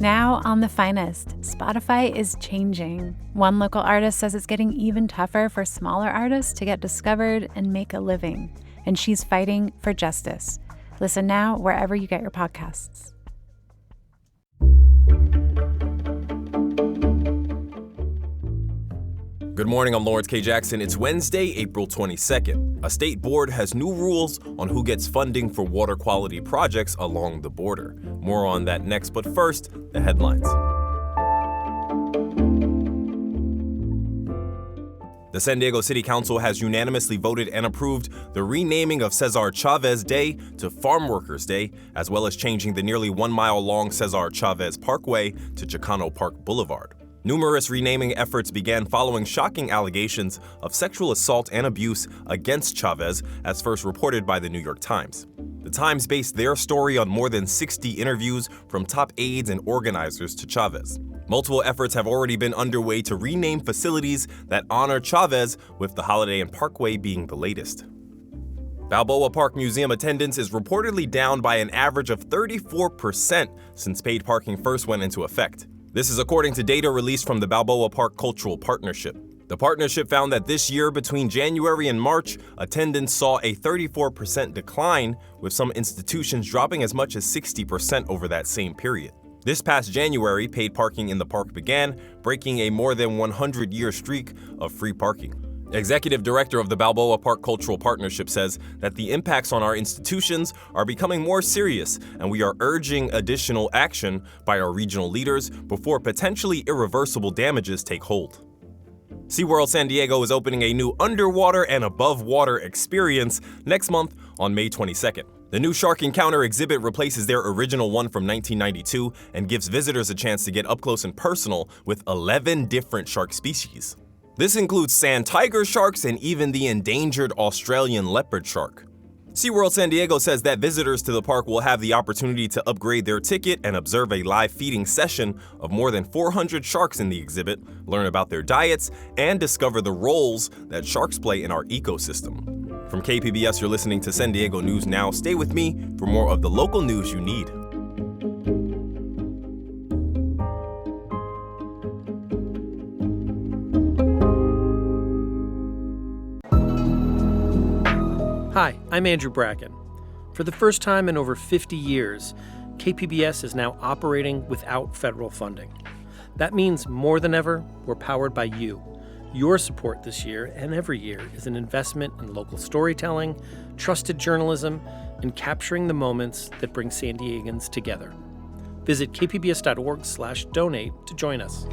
Now on The Finest, Spotify is changing. One local artist says it's getting even tougher for smaller artists to get discovered and make a living. And she's fighting for justice. Listen now wherever you get your podcasts. Good morning, I'm Lawrence K. Jackson. It's Wednesday, April 22nd. A state board has new rules on who gets funding for water quality projects along the border. More on that next, but first, the headlines. The San Diego City Council has unanimously voted and approved the renaming of Cesar Chavez Day to Farm Workers Day, as well as changing the nearly 1 mile long Cesar Chavez Parkway to Chicano Park Boulevard. Numerous renaming efforts began following shocking allegations of sexual assault and abuse against Chavez, as first reported by the New York Times. The Times based their story on more than 60 interviews from top aides and organizers to Chavez. Multiple efforts have already been underway to rename facilities that honor Chavez, with the Holiday and Parkway being the latest. Balboa Park Museum attendance is reportedly down by an average of 34% since paid parking first went into effect. This is according to data released from the Balboa Park Cultural Partnership. The partnership found that this year, between January and March, attendance saw a 34% decline, with some institutions dropping as much as 60% over that same period. This past January, paid parking in the park began, breaking a more than 100-year streak of free parking. Executive Director of the Balboa Park Cultural Partnership says that the impacts on our institutions are becoming more serious, and we are urging additional action by our regional leaders before potentially irreversible damages take hold. SeaWorld San Diego is opening a new underwater and above water experience next month on May 22nd. The new Shark Encounter exhibit replaces their original one from 1992 and gives visitors a chance to get up close and personal with 11 different shark species. This includes sand tiger sharks and even the endangered Australian leopard shark. SeaWorld San Diego says that visitors to the park will have the opportunity to upgrade their ticket and observe a live feeding session of more than 400 sharks in the exhibit, learn about their diets, and discover the roles that sharks play in our ecosystem. From KPBS, you're listening to San Diego News Now. Stay with me for more of the local news you need. Hi, I'm Andrew Bracken. For the first time in over 50 years, KPBS is now operating without federal funding. That means more than ever, we're powered by you. Your support this year and every year is an investment in local storytelling, trusted journalism, and capturing the moments that bring San Diegans together. Visit kpbs.org/donate to join us.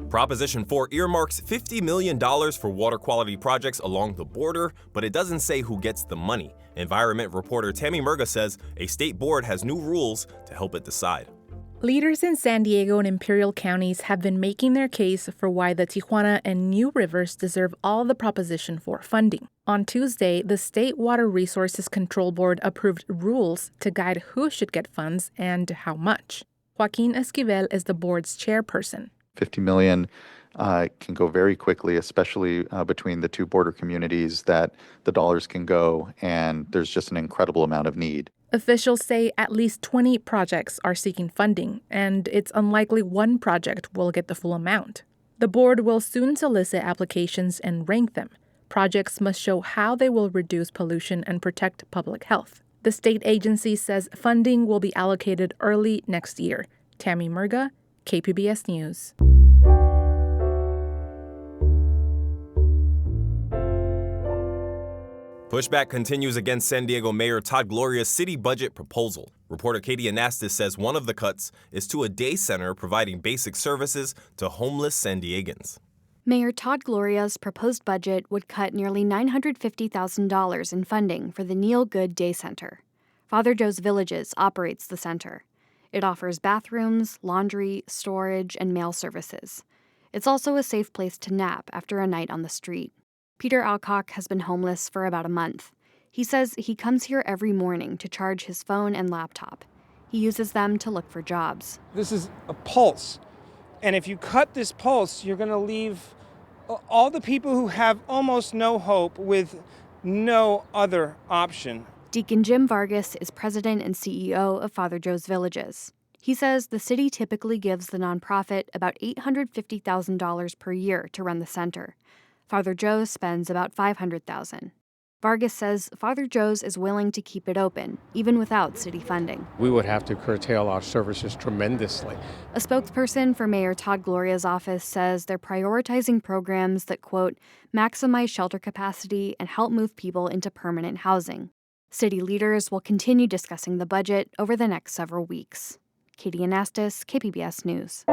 Proposition 4 earmarks $50 million for water quality projects along the border, but it doesn't say who gets the money. Environment reporter Tammy Murga says a state board has new rules to help it decide. Leaders in San Diego and Imperial counties have been making their case for why the Tijuana and New Rivers deserve all the Proposition 4 funding. On Tuesday, the State Water Resources Control Board approved rules to guide who should get funds and how much. Joaquin Esquivel is the board's chairperson. $50 million can go very quickly, especially between the two border communities that the dollars can go, and there's just an incredible amount of need. Officials say at least 20 projects are seeking funding, and it's unlikely one project will get the full amount. The board will soon solicit applications and rank them. Projects must show how they will reduce pollution and protect public health. The state agency says funding will be allocated early next year. Tammy Murga, KPBS News. Pushback continues against San Diego Mayor Todd Gloria's city budget proposal. Reporter Katie Anastas says one of the cuts is to a day center providing basic services to homeless San Diegans. Mayor Todd Gloria's proposed budget would cut nearly $950,000 in funding for the Neil Good Day Center. Father Joe's Villages operates the center. It offers bathrooms, laundry, storage, and mail services. It's also a safe place to nap after a night on the street. Peter Alcock has been homeless for about a month. He says he comes here every morning to charge his phone and laptop. He uses them to look for jobs. This is a pulse. And if you cut this pulse, you're going to leave all the people who have almost no hope with no other option. Deacon Jim Vargas is president and CEO of Father Joe's Villages. He says the city typically gives the nonprofit about $850,000 per year to run the center. Father Joe's spends about $500,000. Vargas says Father Joe's is willing to keep it open, even without city funding. We would have to curtail our services tremendously. A spokesperson for Mayor Todd Gloria's office says they're prioritizing programs that, quote, maximize shelter capacity and help move people into permanent housing. City leaders will continue discussing the budget over the next several weeks. Katie Anastas, KPBS News.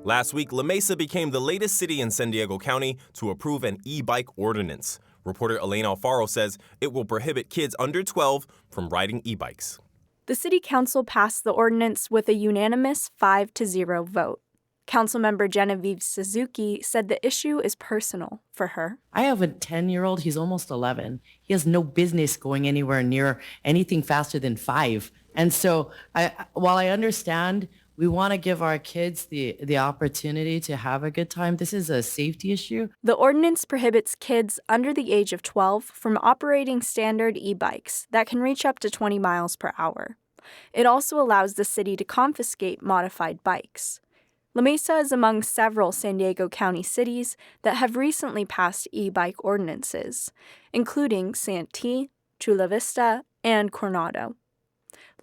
Last week, La Mesa became the latest city in San Diego County to approve an e-bike ordinance. Reporter Elaine Alfaro says it will prohibit kids under 12 from riding e-bikes. The City Council passed the ordinance with a unanimous 5-0 vote. Councilmember Genevieve Suzuki said the issue is personal for her. I have a 10-year-old. He's almost 11. He has no business going anywhere near anything faster than 5. And so while I understand we want to give our kids the opportunity to have a good time, this is a safety issue. The ordinance prohibits kids under the age of 12 from operating standard e-bikes that can reach up to 20 miles per hour. It also allows the city to confiscate modified bikes. La Mesa is among several San Diego County cities that have recently passed e-bike ordinances, including Santee, Chula Vista, and Coronado.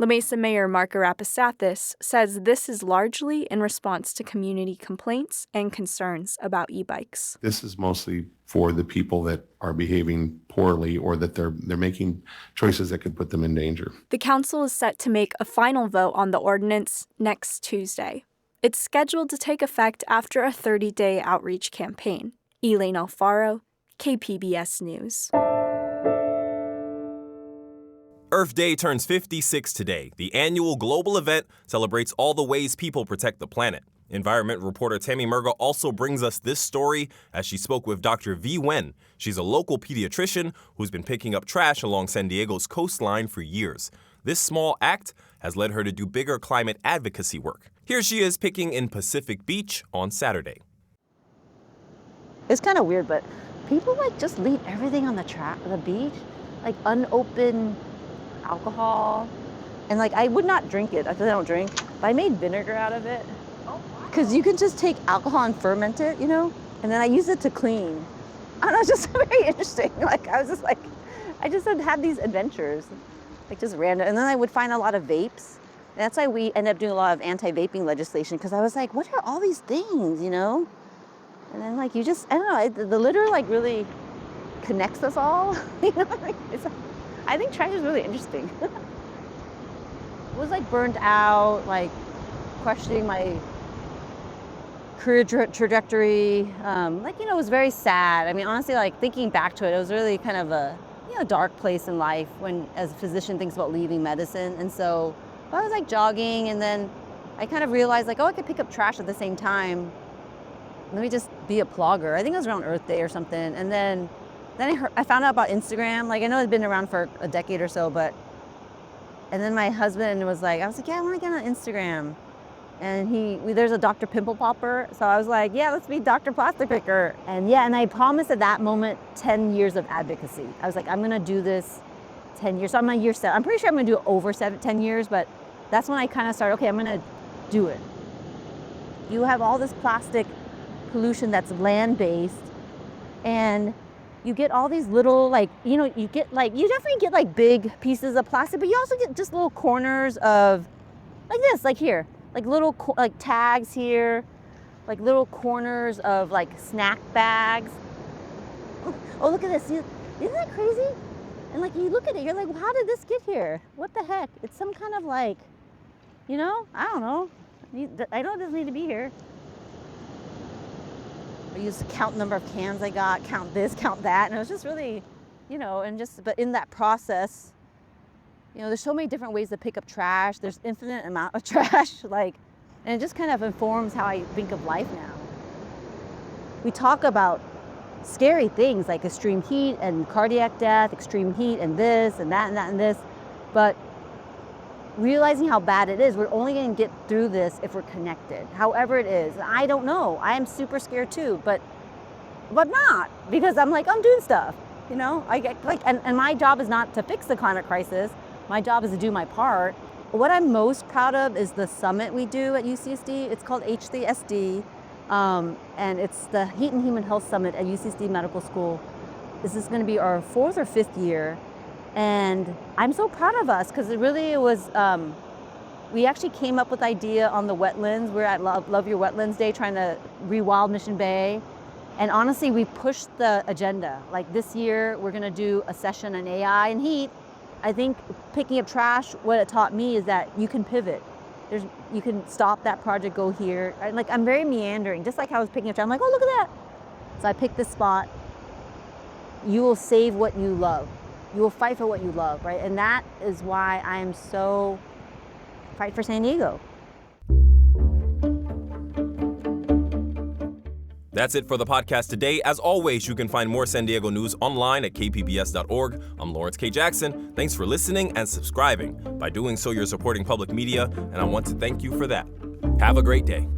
La Mesa Mayor Mark Arapasathis says this is largely in response to community complaints and concerns about e-bikes. This is mostly for the people that are behaving poorly or that they're making choices that could put them in danger. The council is set to make a final vote on the ordinance next Tuesday. It's scheduled to take effect after a 30-day outreach campaign. Elaine Alfaro, KPBS News. Earth Day turns 56 today. The annual global event celebrates all the ways people protect the planet. Environment reporter Tammy Murga also brings us this story as she spoke with Dr. V. Wen. She's a local pediatrician who's been picking up trash along San Diego's coastline for years. This small act has led her to do bigger climate advocacy work. Here she is picking in Pacific Beach on Saturday. It's kind of weird, but people just leave everything on the beach, like unopened alcohol, and I would not drink it. I don't drink, but I made vinegar out of it because you can just take alcohol and ferment it, and then I use it to clean. And it was just very interesting. I just had these adventures, just random. And then I would find a lot of vapes. And that's why we ended up doing a lot of anti-vaping legislation, because I was like, what are all these things, And then I don't know, the litter really connects us all. I think trash is really interesting. It was burned out, questioning my career trajectory. It was very sad. I mean, honestly, thinking back to it, it was really kind of a dark place in life when, as a physician, thinks about leaving medicine. And so I was jogging, and then I kind of realized I could pick up trash at the same time. Let me just be a plogger. I think it was around Earth Day or something. And then I found out about Instagram. I know it's been around for a decade or so, and then my husband was I was like, yeah, I want to get on Instagram. And there's a Dr. Pimple Popper. So I was like, yeah, let's be Dr. Plastic Picker. And I promised at that moment 10 years of advocacy. I was like, I'm going to do this 10 years. So I'm on year 7. I'm pretty sure I'm going to do it over 10 years, but that's when I kind of started, okay, I'm going to do it. You have all this plastic pollution that's land-based, and you get all these little, you definitely get big pieces of plastic, but you also get just little corners of, this, here, little, tags here, little corners of, snack bags. Oh, look at this. Isn't that crazy? And, you look at it, you're like, how did this get here? What the heck? It's some kind of, I don't know. I know it doesn't need to be here. I used to count the number of cans I got, count this, count that, and it was just really, but in that process, there's so many different ways to pick up trash. There's infinite amount of trash, and it just kind of informs how I think of life now. We talk about scary things like extreme heat and cardiac death, extreme heat and this and that and that and this, but realizing how bad it is. We're only going to get through this if we're connected, however it is. I don't know. I am super scared too, but not, because I'm doing stuff, I get and my job is not to fix the climate crisis. My job is to do my part. What I'm most proud of is the summit we do at UCSD. It's called H3SD, and it's the Heat and Human Health Summit at UCSD Medical School. This is going to be our 4th or 5th year, and I'm so proud of us because it was. We actually came up with the idea on the wetlands. We're at Love Your Wetlands Day trying to rewild Mission Bay. And honestly, we pushed the agenda. Like this year, we're going to do a session on AI and heat. I think picking up trash, what it taught me is that you can pivot. You can stop that project, go here. I'm very meandering, just like how I was picking up trash. I'm like, oh, look at that. So I picked this spot. You will save what you love. You will fight for what you love, right? And that is why I am so fight for San Diego. That's it for the podcast today. As always, you can find more San Diego news online at kpbs.org. I'm Lawrence K. Jackson. Thanks for listening and subscribing. By doing so, you're supporting public media, and I want to thank you for that. Have a great day.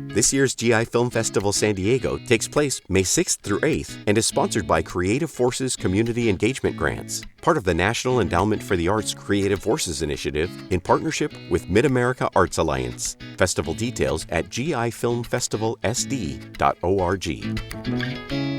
This year's GI Film Festival San Diego takes place May 6th through 8th and is sponsored by Creative Forces Community Engagement Grants, part of the National Endowment for the Arts Creative Forces Initiative in partnership with Mid-America Arts Alliance. Festival details at gifilmfestivalsd.org.